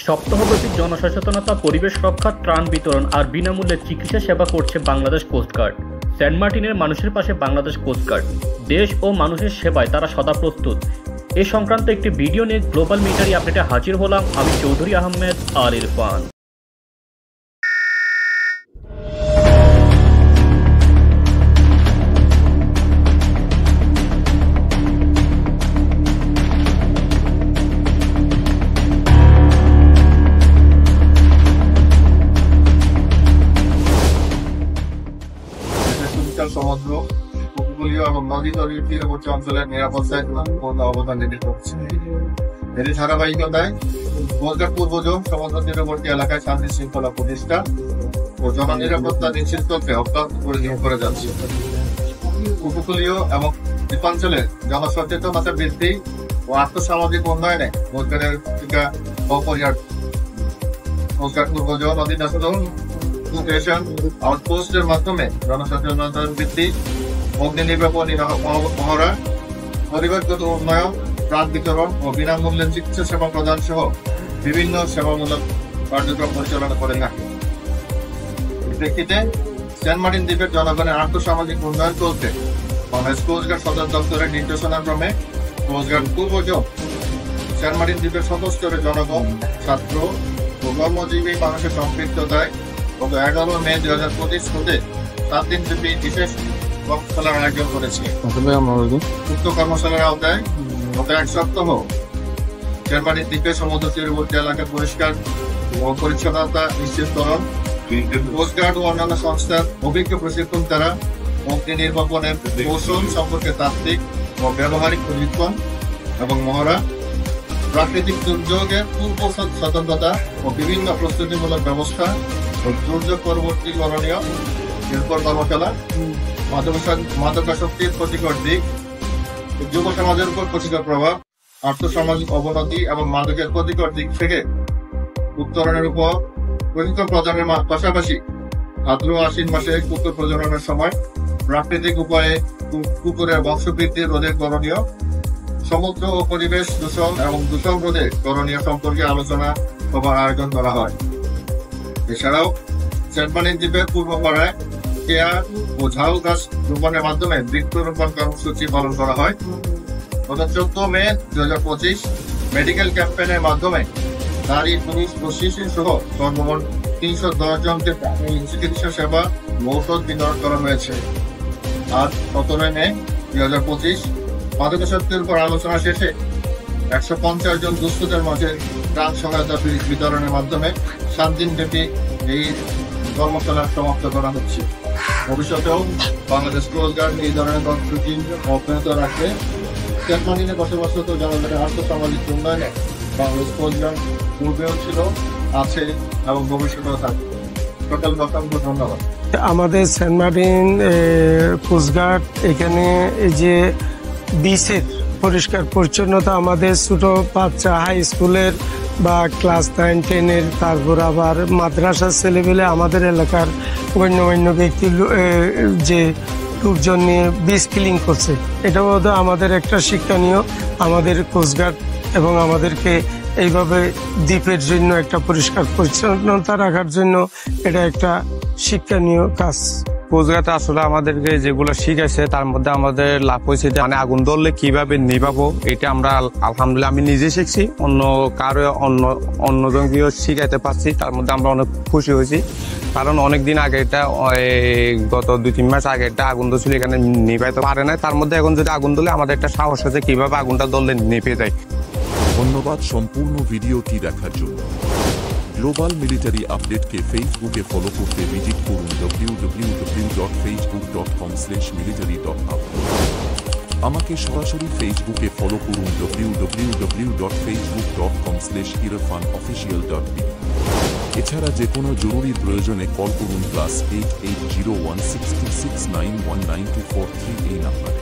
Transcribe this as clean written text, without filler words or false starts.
সপ্তাহব্যাপী জনসচেতনতা, পরিবেশ রক্ষা, ত্রাণ বিতরণ আর বিনামূল্যে চিকিৎসা সেবা করছে বাংলাদেশ কোস্টগার্ড। সেন্ট মার্টিনের মানুষের পাশে বাংলাদেশ কোস্টগার্ড। দেশ ও মানুষের সেবায় তারা সদা প্রস্তুত। এ সংক্রান্ত একটি ভিডিও নিয়ে গ্লোবাল মিলিটারি আপডেটে হাজির হলাম আমি চৌধুরী আহমেদ আল ইরফান। সমুদ্র উপকূলীয় এবং নদী নদীর তীরবর্তী অঞ্চলের নিরাপত্তায় গুরুত্বপূর্ণ অবদান করছে। এর ধারাবাহিকতায় কোস্টগার্ড পূর্বজ সমুদ্র তীরবর্তী এলাকায় শান্তি শৃঙ্খলা প্রতিষ্ঠা ও জননিরাপত্তা নিশ্চিত করতে অব্যাহত পরিশ্রম করে যাচ্ছে। উপকূলীয় এবং দ্বীপাঞ্চলের জনসচেতনতা বৃদ্ধি ও আর্থসামাজিক উন্নয়নে কোস্টগার্ডের ভূমিকা অপরিহার্য। কোস্টগার্ড পূর্বজ নদী ন্যাশনাল আউটপোস্টের মাধ্যমে জনসচেতনতা বৃদ্ধি, অগ্নি নির্বাপন, মহড়া, পরিবেশগত উন্নয়ন, ত্রাণ বিতরণ ও বিনামূল্যে চিকিৎসা সেবা প্রদান সহ বিভিন্ন সেবামূলক কার্যক্রম পরিচালনা করে থাকে। প্রেক্ষিতে সেন্ট মার্টিন দ্বীপের জনগণের আর্থসামাজিক উন্নয়ন করতে বাংলাদেশ কোস্টগার্ড সদর দপ্তরের নির্দেশনাক্রমে কোস্টগার্ড পূর্বজ সেন্ট মার্টিন দ্বীপের সদস্যের জনগণ, ছাত্র ও কর্মজীবী মানুষের সম্পৃক্ততায় গত 11 মে 2025 হতে 7 দিনব্যাপী বিশেষ কর্মশালার আয়োজন করেছে। উক্ত কর্মশালার আওতায় গত 1 সপ্তাহ সেন্ট মার্টিন দ্বীপের সমুদ্র তীরবর্তী এলাকা পরিষ্কার ও পরিচ্ছন্নতা নিশ্চিতকরণ, কোস্টগার্ড ও অন্যান্য সংস্থার অভিজ্ঞ প্রশিক্ষণ দ্বারা অগ্নি নির্বাপনের কৌশল সম্পর্কে তাত্ত্বিক ও ব্যবহারিক প্রশিক্ষণ এবং মহড়া, প্রাকৃতিক দুর্যোগের পূর্ব সতর্কতা ও বিভিন্ন প্রস্তুতিমূলক ব্যবস্থা ও দুর্যোগ পরবর্তী করণীয় নির্ভর কর্মশালা, মাদকাসক্তির ক্ষতিকর দিক, যুব সমাজের উপর ক্ষতিকর প্রভাব, আর্থসামাজিক অবনতি এবং মাদকের ক্ষতিকর দিক থেকে উত্তরণের উপর প্রশিক্ষণ প্রদানের পাশাপাশি ভাদ্র আশ্বিন মাসে কুকুর প্রজননের সময় প্রাকৃতিক উপায়ে কুকুরের বংশবৃদ্ধি রোধের করণীয়, সমুদ্র ও পরিবেশ দূষণ এবং দূষণ রোধে করণীয় সম্পর্কে আলোচনা সভার আয়োজন করা হয়। এছাড়াও সেন্ট মার্টিন দ্বীপের পূর্বপাড়ায় কেয়ার ও ঝাউ গাছ রোপণের মাধ্যমে বৃক্ষরোপণ কর্মসূচি পালন করা হয়। গত 14 মে 2025 মেডিকেল ক্যাম্পেইনের মাধ্যমে নারী, পুরুষ ও শিশু সহ সর্বমোট 310 জনকে চিকিৎসা সেবা ঔষধ বিতরণ করা হয়েছে। আজ 17 মে 2025 মাদকাসক্তির উপর আলোচনা শেষে 150 জন দুস্থদের মাঝে ত্রাণ সহায়তা বিতরণের মাধ্যমে 7 দিনব্যাপী এই কর্মশালা সমাপ্ত করা হচ্ছে। ভবিষ্যতেও বাংলাদেশ কোস্টগার্ড এই ধরনের কর্মসূচি অব্যাহত রাখবে। সেন্ট মার্টিনে বসবাসরত জনগণের আর্থসামাজিক উন্নয়নে বাংলাদেশ কোস্টগার্ড পূর্বেও ছিল, আছে এবং ভবিষ্যতেও থাকবে। টোটাল অসংখ্য ধন্যবাদ। আমাদের সেন্ট মার্টিন কোস্টগার্ড এখানে এই যে বিচের পরিষ্কার পরিচ্ছন্নতা, আমাদের ছোট বাচ্চা হাই স্কুলের বা ক্লাস 9, 10-এর, তারপর আবার মাদ্রাসার ছেলেপেলে আমাদের এলাকার গণ্যমান্য ব্যক্তি যে লোকজন নিয়ে বিচ ক্লিন করছে, এটাও আমাদের একটা শিক্ষণীয়। আমাদের কোস্টগার্ড এবং আমাদেরকে এইভাবে দ্বীপের জন্য একটা পরিষ্কার পরিচ্ছন্নতা রাখার জন্য এটা একটা শিক্ষণীয় কাজ। কোস্টগার্ড আসলে আমাদেরকে যেগুলো শিখাইছে তার মধ্যে আমাদের লাভ হয়েছে, মানে আগুন ধরলে কিভাবে নিভাবো, এটা আমরা আলহামদুলিল্লাহ আমি নিজে শিখছি, অন্য কারো অন্যজনকেও শিখাইতে পারছি। তার মধ্যে আমরা অনেক খুশি হয়েছি, কারণ অনেকদিন আগে এটা গত 2-3 মাস আগে একটা আগুন ধরছিল, এখানে নিভাইতে পারে না। তার মধ্যে এখন যদি আগুন ধরলে আমাদের একটা সাহস আছে কিভাবে আগুনটা ধরলে নিভে যায়। ধন্যবাদ সম্পূর্ণ ভিডিওটি দেখার জন্য। গ্লোবাল মিলিটারি আপডেটকে ফেসবুকে ফলো করতে ভিজিট করুন www.facebook.com/military.update। আমাকে সরাসরি ফেসবুকে ফলো করুন www.facebook.com/irfanofficial.be। এছাড়া যে কোনো জরুরি প্রয়োজনে কল করুন +880162691924 এই নাম্বারে।